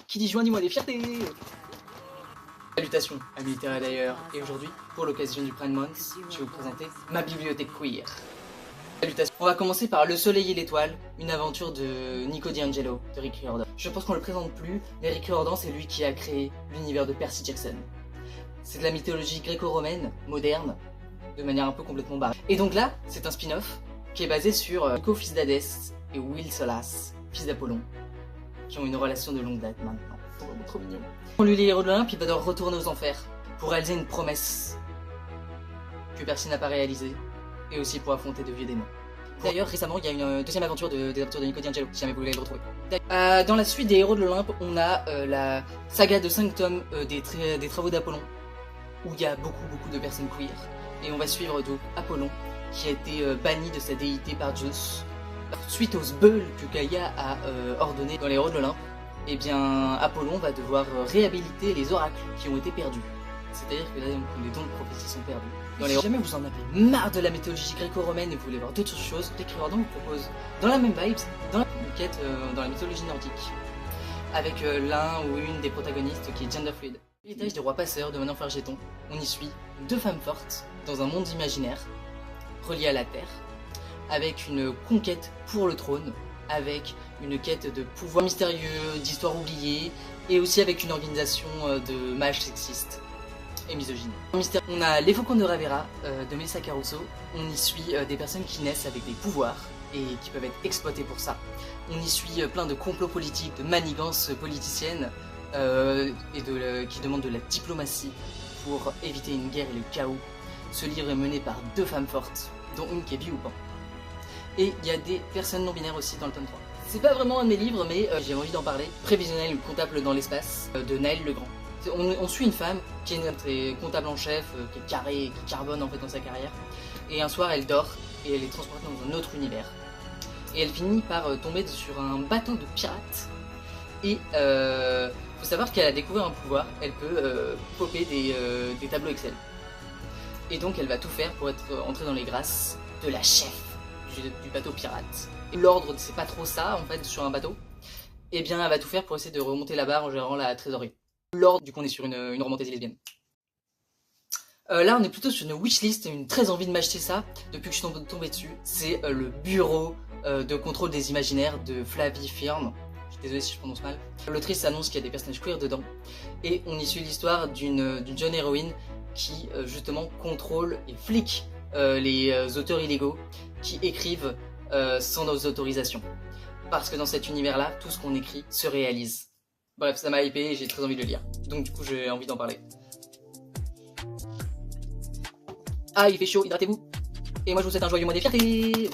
Qui dit juin dit mois des fiertés. Salutations, amis littéraires d'ailleurs, et aujourd'hui, pour l'occasion du Pride Month, je vais vous présenter ma bibliothèque queer. Salutations. On va commencer par Le Soleil et l'Étoile, une aventure de Nico D'Angelo, de Rick Riordan. Je pense qu'on le présente plus, mais Rick Riordan c'est lui qui a créé l'univers de Percy Jackson. C'est de la mythologie gréco-romaine, moderne, de manière un peu complètement barrée. Et donc là, c'est un spin-off qui est basé sur Nico, fils d'Hadès, et Will Solas, fils d'Apollon, qui ont une relation de longue date maintenant. C'est vraiment trop mignon. On lui lit les héros de l'Olympe, il va devoir retourner aux enfers pour réaliser une promesse que Percy n'a pas réalisée, et aussi pour affronter de vieux démons. D'ailleurs, récemment, il y a une deuxième aventure des aventures de Nico D'Angelo, si jamais vous voulez le retrouver. Dans la suite des héros de l'Olympe, on a la saga de 5 tomes des travaux d'Apollon, où il y a beaucoup de personnes queer. Et on va suivre donc Apollon, qui a été banni de sa déité par Zeus. Suite au sbeul que Gaïa a ordonné dans les héros de l'Olympe, eh bien Apollon va devoir réhabiliter les oracles qui ont été perdus. C'est-à-dire que là, les dons de prophétie sont perdus. Si jamais vous en avez marre de la mythologie gréco-romaine et vous voulez voir d'autres choses, Rick Riordan vous propose dans la même vibe, dans la quête dans la mythologie nordique, avec l'un ou une des protagonistes qui est gender fluid. L'héritage des rois passeurs de Manon Fargeton, on y suit deux femmes fortes dans un monde imaginaire relié à la Terre, avec une conquête pour le trône, avec une quête de pouvoir mystérieux, d'histoire oubliée, et aussi avec une organisation de mages sexistes et misogynes. On a Les Faucons de Ravera de Melissa Caruso. On y suit des personnes qui naissent avec des pouvoirs et qui peuvent être exploitées pour ça. On y suit plein de complots politiques, de manigances politiciennes qui demandent de la diplomatie pour éviter une guerre et le chaos. Ce livre est mené par deux femmes fortes, dont une qui est bi ou pan. Et il y a des personnes non binaires aussi dans le tome 3. C'est pas vraiment un de mes livres, mais j'ai envie d'en parler. Prévisionnel, une comptable dans l'espace, de Naël Legrand. On suit une femme qui est comptable en chef, qui est carrée, qui carbone en fait dans sa carrière. Et un soir, elle dort et elle est transportée dans un autre univers. Et elle finit par tomber sur un bateau de pirates. Et faut savoir qu'elle a découvert un pouvoir. Elle peut popper des tableaux Excel. Et donc elle va tout faire pour être entrée dans les grâces de la chef du bateau pirate. Et l'ordre, c'est pas trop ça en fait sur un bateau. Et bien elle va tout faire pour essayer de remonter la barre en gérant la trésorerie. L'ordre, du coup on est sur une romantaise lesbienne. Là on est plutôt sur une wishlist, une très envie de m'acheter ça depuis que je suis tombé dessus. C'est le bureau de contrôle des imaginaires de Flavie Firm. Je suis désolé si je prononce mal. L'autrice annonce qu'il y a des personnages queer dedans. Et on y suit l'histoire d'une jeune héroïne qui justement contrôle et flique les auteurs illégaux qui écrivent sans nos autorisations. Parce que dans cet univers-là, tout ce qu'on écrit se réalise. Bref, ça m'a hypé et j'ai très envie de le lire. Donc du coup, j'ai envie d'en parler. Ah, il fait chaud, hydratez-vous. Et moi, je vous souhaite un joyeux mois des fiertés.